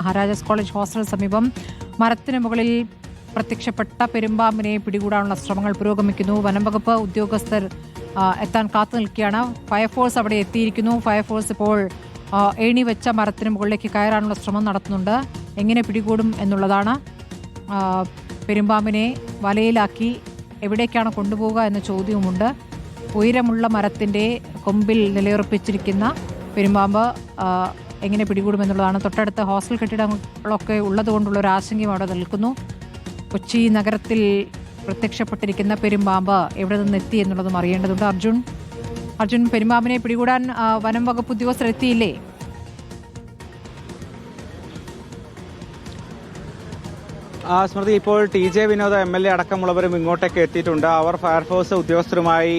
Maharajas college ഹോസ്റ്റലിന് സമീപം മരത്തിന് മുകളിൽ പ്രത്യക്ഷപ്പെട്ട പെരുമ്പാമ്പിനെ പിടികൂടാനുള്ള ശ്രമങ്ങൾ പുരോഗമിക്കുന്നു. വനംവകുപ്പ് ഉദ്യോഗസ്ഥർ എത്താൻ കാത്തു നിൽക്കുകയാണ്. ഫയർഫോഴ്സ് അവിടെ എത്തിയിരിക്കുന്നു. ഫയർഫോഴ്സ് ഇപ്പോൾ ഏണി വെച്ച മരത്തിന് മുകളിലേക്ക് കയറാനുള്ള ശ്രമം നടത്തുന്നുണ്ട്. എങ്ങനെ പിടികൂടും എന്നുള്ളതാണ്. പെരുമ്പാമ്പിനെ വലയിലാക്കി എവിടേക്കാണ് കൊണ്ടുപോവുക എന്ന ചോദ്യവുമുണ്ട്. ഉയരമുള്ള മരത്തിൻ്റെ കൊമ്പിൽ നിലയുറപ്പിച്ചിരിക്കുന്ന പെരുമ്പാമ്പ് എങ്ങനെ പിടികൂടുമെന്നുള്ളതാണ്. തൊട്ടടുത്ത ഹോസ്റ്റൽ കെട്ടിടങ്ങളൊക്കെ ഉള്ളതുകൊണ്ടുള്ള ഒരു ആശങ്കയും അവിടെ നിൽക്കുന്നു. കൊച്ചി നഗരത്തിൽ പ്രത്യക്ഷപ്പെട്ടിരിക്കുന്ന പെരുമ്പാമ്പ് എവിടെ നിന്ന് എത്തി എന്നുള്ളതും അറിയേണ്ടതുണ്ട്. അർജുൻ, പെരുമ്പാമ്പിനെ പിടികൂടാൻ വനം വകുപ്പ് ഉദ്യോഗസ്ഥർ എത്തിയില്ലേ? സ്മൃതി, ഇപ്പോൾ TJ വിനോദ് MLA അടക്കമുള്ളവരും ഇങ്ങോട്ടേക്ക് എത്തിയിട്ടുണ്ട്. അവർ ഫയർഫോഴ്സ് ഉദ്യോഗസ്ഥരുമായി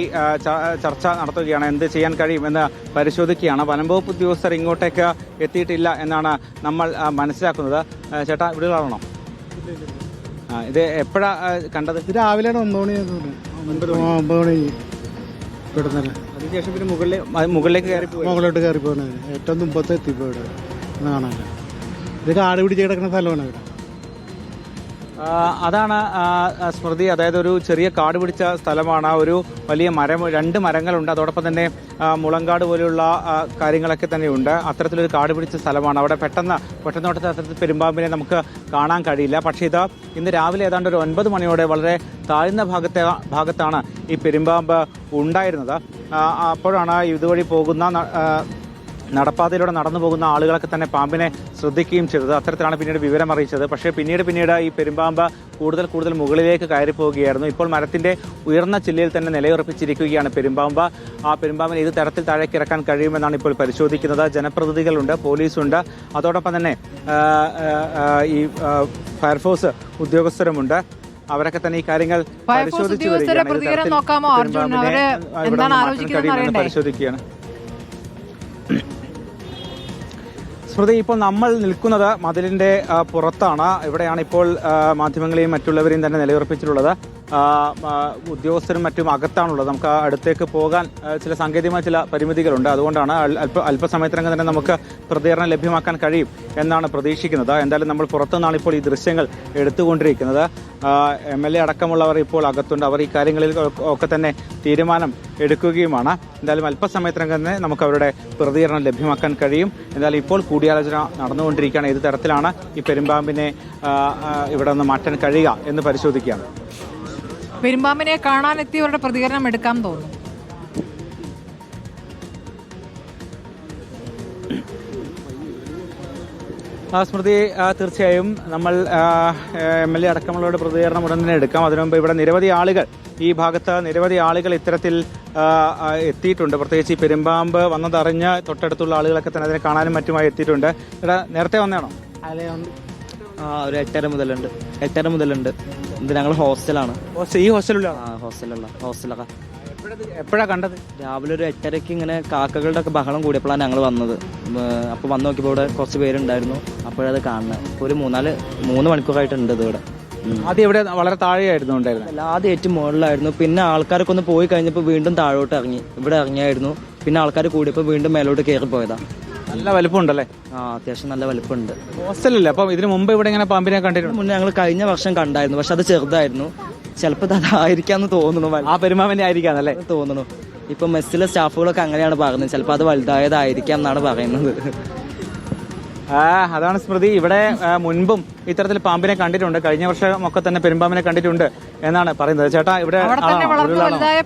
ചർച്ച നടത്തുകയാണ്. എന്ത് ചെയ്യാൻ കഴിയുമെന്ന് പരിശോധിക്കുകയാണ്. വനംവകുപ്പ് ഉദ്യോഗസ്ഥർ ഇങ്ങോട്ടേക്ക് എത്തിയിട്ടില്ല എന്നാണ് നമ്മൾ മനസ്സിലാക്കുന്നത്. ചേട്ടാ, ഇവിടെ ആണോ? ഇത് എപ്പോഴാ കണ്ടത്? രാവിലെ 9 മണി. അതിനുശേഷം പിന്നെ മുകളിലേക്ക് മുകളിലോട്ട് കയറി പോകുന്നത് ഏറ്റവും മുമ്പത്തെ എത്തിപ്പോ ഇവിടെ കാണാൻ. ഇത് കാട് പിടിച്ച് കിടക്കുന്ന സ്ഥലമാണ് ഇവിടെ. അതാണ് സ്മൃതി, അതായത് ഒരു ചെറിയ കാട് പിടിച്ച സ്ഥലമാണ്. ഒരു വലിയ മരം, 2 മരങ്ങളുണ്ട്. അതോടൊപ്പം തന്നെ മുളങ്കാട് പോലെയുള്ള കാര്യങ്ങളൊക്കെ തന്നെയുണ്ട്. അത്തരത്തിലൊരു കാട് പിടിച്ച സ്ഥലമാണ്. അവിടെ പെട്ടെന്നോട്ടത്തെ അത്തരത്തിൽ പെരുമ്പാമ്പിനെ നമുക്ക് കാണാൻ കഴിയില്ല. പക്ഷേ ഇത് ഇന്ന് രാവിലെ ഏതാണ്ട് ഒരു 9 മണിയോടെ വളരെ താഴ്ന്ന ഭാഗത്താണ് ഈ പെരുമ്പാമ്പ് ഉണ്ടായിരുന്നത്. അപ്പോഴാണ് ഇതുവഴി പോകുന്ന നടപ്പാതയിലൂടെ നടന്നു പോകുന്ന ആളുകളൊക്കെ തന്നെ പാമ്പിനെ ശ്രദ്ധിക്കുകയും ചെയ്തത്. അത്തരത്തിലാണ് പിന്നീട് വിവരം അറിയിച്ചത്. പക്ഷേ പിന്നീട് ഈ പെരുമ്പാമ്പ് കൂടുതൽ മുകളിലേക്ക് കയറി പോവുകയായിരുന്നു. ഇപ്പോൾ മരത്തിന്റെ ഉയർന്ന ചില്ലയിൽ തന്നെ നിലയുറപ്പിച്ചിരിക്കുകയാണ് പെരുമ്പാമ്പ്. ആ പെരുമ്പാമ്പിനെ ഏത് തരത്തിൽ താഴേക്ക് ഇറക്കാൻ കഴിയുമെന്നാണ് ഇപ്പോൾ പരിശോധിക്കുന്നത്. ജനപ്രതിനിധികളുണ്ട്, പോലീസുണ്ട്, അതോടൊപ്പം തന്നെ ഈ ഫയർഫോഴ്സ് ഉദ്യോഗസ്ഥരുമുണ്ട്. അവരൊക്കെ തന്നെ ഈ കാര്യങ്ങൾ പരിശോധിക്കുകയാണ്. സ്മൃതി, ഇപ്പോൾ നമ്മൾ നിൽക്കുന്നത് മതിലിന്റെ പുറത്താണ്. ഇവിടെയാണ് ഇപ്പോൾ മാധ്യമങ്ങളെയും മറ്റുള്ളവരെയും തന്നെ നിലയുറപ്പിച്ചിട്ടുള്ളത്. ഉദ്യോഗസ്ഥരും മറ്റും അകത്താണുള്ളത്. നമുക്ക് അടുത്തേക്ക് പോകാൻ ചില സാങ്കേതികമായ ചില പരിമിതികളുണ്ട്. അതുകൊണ്ടാണ് അല്പസമയത്തിനകം തന്നെ നമുക്ക് പ്രതികരണം ലഭ്യമാക്കാൻ കഴിയും എന്നാണ് പ്രതീക്ഷിക്കുന്നത്. എന്തായാലും നമ്മൾ പുറത്തുനിന്നാണ് ഇപ്പോൾ ഈ ദൃശ്യങ്ങൾ എടുത്തുകൊണ്ടിരിക്കുന്നത്. MLA അടക്കമുള്ളവർ ഇപ്പോൾ അകത്തുണ്ട്. അവർ ഈ കാര്യങ്ങളിൽ ഒക്കെ തന്നെ തീരുമാനം എടുക്കുകയുമാണ്. എന്തായാലും അല്പസമയത്തിനകം തന്നെ നമുക്ക് അവരുടെ പ്രതികരണം ലഭ്യമാക്കാൻ കഴിയും. എന്തായാലും ഇപ്പോൾ കൂടിയാലോചന നടന്നുകൊണ്ടിരിക്കുകയാണ്. ഏത് തരത്തിലാണ് ഈ പെരുമ്പാമ്പിനെ ഇവിടെ നിന്ന് മാറ്റാൻ കഴിയുക എന്ന് പരിശോധിക്കുകയാണ്. പെരുമ്പാമ്പിനെ കാണാനെത്തിയവരുടെ പ്രതികരണം എടുക്കാൻ തോന്നുന്നു. സ്മൃതി, തീർച്ചയായും നമ്മൾ MLA അടക്കമുള്ളവരുടെ പ്രതികരണം ഉടൻ തന്നെ എടുക്കാം. അതിനുമുമ്പ് ഇവിടെ ഈ ഭാഗത്ത് നിരവധി ആളുകൾ ഇത്തരത്തിൽ എത്തിയിട്ടുണ്ട്. പ്രത്യേകിച്ച് ഈ പെരുമ്പാമ്പ് വന്നതറിഞ്ഞ് തൊട്ടടുത്തുള്ള ആളുകളൊക്കെ തന്നെ അതിനെ കാണാനും മറ്റുമായി എത്തിയിട്ടുണ്ട്. ഇവിടെ നേരത്തെ വന്നതാണോ? ഒരു 8:30 മുതലുണ്ട്. ഇത് ഞങ്ങൾ ഹോസ്റ്റലാണ്. ഈ ഹോസ്റ്റലിലാണ്? ഹോസ്റ്റലൊക്കെ എപ്പോഴാ കണ്ടത്? രാവിലെ ഒരു 8:30 ഇങ്ങനെ കാക്കകളുടെ ഒക്കെ ബഹളം കൂടിയപ്പോഴാണ് ഞങ്ങൾ വന്നത്. അപ്പോൾ വന്ന് നോക്കിയപ്പോൾ ഇവിടെ കുറച്ച് പേരുണ്ടായിരുന്നു. അപ്പോഴത് കാണുന്നത്. ഒരു 3 മണിക്കൂറായിട്ടുണ്ട് ഇത് ഇവിടെ. ആദ്യം ഇവിടെ വളരെ താഴെയായിരുന്നു ഉണ്ടായിരുന്നത്? ആദ്യം ഏറ്റവും മുകളിലായിരുന്നു. പിന്നെ ആൾക്കാരൊക്കെ ഒന്ന് പോയി കഴിഞ്ഞപ്പോൾ വീണ്ടും താഴോട്ട് ഇവിടെ ഇറങ്ങിയായിരുന്നു. പിന്നെ ആൾക്കാർ കൂടിയപ്പോൾ വീണ്ടും മേലോട്ട് കയറി പോയതാ. നല്ല വലിപ്പമുണ്ടല്ലേ? അത്യാവശ്യം നല്ല വലിപ്പമുണ്ട്. ഹോസ്റ്റലല്ലേ? അപ്പം ഇതിനു മുമ്പ് ഇവിടെ ഇങ്ങനെ പാമ്പിനെ കണ്ടിട്ടുണ്ട്? മുന്നേ ഞങ്ങൾ കഴിഞ്ഞ വർഷം കണ്ടായിരുന്നു. പക്ഷെ അത് ചെറുതായിരുന്നു. ചിലപ്പോൾ അതായിരിക്കാന്ന് തോന്നുന്നു. ആ പെരുമ്പാമ്പിനെ ആയിരിക്കാന്നല്ലേ തോന്നുന്നു. ഇപ്പൊ മെസ്സിലെ സ്റ്റാഫുകളൊക്കെ അങ്ങനെയാണ് പറയുന്നത്. ചിലപ്പോൾ അത് വലുതായതായിരിക്കാം എന്നാണ് പറയുന്നത്. അതാണ് സ്മൃതി. ഇവിടെ മുൻപും ഇത്തരത്തിൽ പാമ്പിനെ കണ്ടിട്ടുണ്ട്. കഴിഞ്ഞ വർഷം ഒക്കെ തന്നെ പെരുമ്പാമ്പിനെ കണ്ടിട്ടുണ്ട് എന്നാണ് പറയുന്നത്. ചേട്ടാ, ഇവിടെ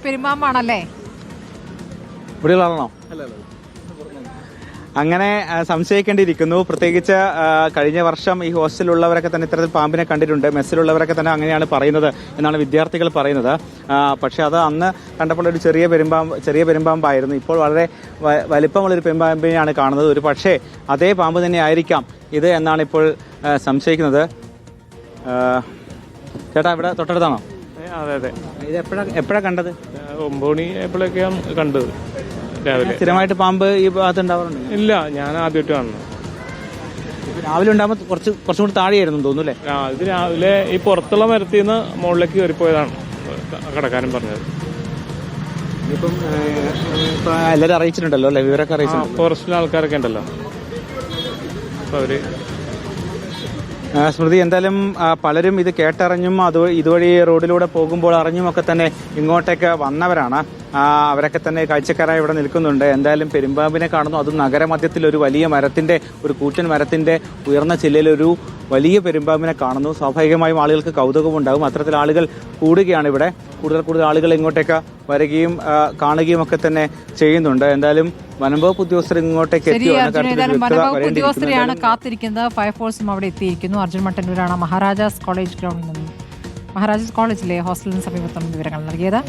പെരുമ്പാമ്പാണല്ലേ? ഇവിടെയുള്ളതാണോ? അങ്ങനെ സംശയിക്കേണ്ടിയിരിക്കുന്നു. പ്രത്യേകിച്ച് കഴിഞ്ഞ വർഷം ഈ ഹോസ്റ്റലിലുള്ളവരൊക്കെ തന്നെ ഇത്തരത്തിൽ പാമ്പിനെ കണ്ടിട്ടുണ്ട്. മെസ്സിലുള്ളവരൊക്കെ തന്നെ അങ്ങനെയാണ് പറയുന്നത് എന്നാണ് വിദ്യാർത്ഥികൾ പറയുന്നത്. പക്ഷെ അത് അന്ന് കണ്ടപ്പോൾ ഒരു ചെറിയ പെരുമ്പാമ്പായിരുന്നു. ഇപ്പോൾ വളരെ വലിപ്പമുള്ളൊരു പെരുമ്പാമ്പിനെയാണ് കാണുന്നത്. ഒരു പക്ഷേ അതേ പാമ്പ് തന്നെ ആയിരിക്കാം ഇത് എന്നാണ് ഇപ്പോൾ സംശയിക്കുന്നത്. ചേട്ടാ, ഇവിടെ തൊട്ടടുത്താണോ? അതെ. ഇത് എപ്പോഴാ കണ്ടത്? 9 മണി എപ്പോഴൊക്കെയാണ് കണ്ടത്. സ്ഥിരമായിട്ട് പാമ്പ് ഈ ഭാഗത്ത് ഉണ്ടാവാറുണ്ട്? ഇല്ല, ഞാൻ ആദ്യമായിട്ട് കാണുന്നു. രാവിലെ ഉണ്ടാകുമ്പോൾ കുറച്ചും കൂടി താഴെയായിരുന്നു തോന്നുന്നു അല്ലേ? ഇത് രാവിലെ ഈ പുറത്തുള്ള മരത്തിൽ നിന്ന് മുകളിലേക്ക് കയറിപ്പോയതാണ് കടക്കാരൻ പറഞ്ഞത്. ഇപ്പം എല്ലാവരും അറിയിച്ചിട്ടുണ്ടല്ലോ അല്ലേ? വിവരമൊക്കെ അറിയിച്ചിട്ടുണ്ട്. ഫോറസ്റ്റിലെ ആൾക്കാരൊക്കെ ഉണ്ടല്ലോ. അപ്പോൾ അവര് സ്മൃതി, എന്തായാലും പലരും ഇത് കേട്ടറിഞ്ഞും ഇതുവഴി റോഡിലൂടെ പോകുമ്പോൾ അറിഞ്ഞുമൊക്കെ തന്നെ ഇങ്ങോട്ടേക്ക് വന്നവരാണ്. അവരൊക്കെ തന്നെ കാഴ്ചക്കാരായി ഇവിടെ നിൽക്കുന്നുണ്ട്. എന്തായാലും പെരുമ്പാമ്പിനെ കാണുന്നു, അതും നഗരമധ്യത്തിൽ ഒരു വലിയ മരത്തിന്റെ, ഒരു കൂറ്റൻ മരത്തിന്റെ ഉയർന്ന ചില്ലയിലൊരു വലിയ പെരുമ്പാമ്പിനെ കാണുന്നു. സ്വാഭാവികമായും ആളുകൾക്ക് കൗതുകമുണ്ടാകും. അത്തരത്തിൽ ആളുകൾ കൂടുകയാണ് ഇവിടെ. കൂടുതൽ ആളുകൾ ഇങ്ങോട്ടേക്ക് വരികയും കാണുകയും ഒക്കെ തന്നെ ചെയ്യുന്നുണ്ട്. എന്തായാലും വനംവകുപ്പ് ഉദ്യോഗസ്ഥർ ഇങ്ങോട്ടേക്ക് വനംവകുപ്പ് ഉദ്യോഗസ്ഥരെയാണ് കാത്തിരിക്കുന്നത്. ഫയർഫോഴ്സും അവിടെ എത്തിയിരിക്കുന്നു. അർജുൻ മട്ടന്നൂരാണ് മഹാരാജാസ് കോളേജ് ഗ്രൗണ്ടിൽ നിന്നും, മഹാരാജാസ് കോളേജിലെ ഹോസ്റ്റലിന് സമീപത്തും വിവരങ്ങൾ നൽകിയത്.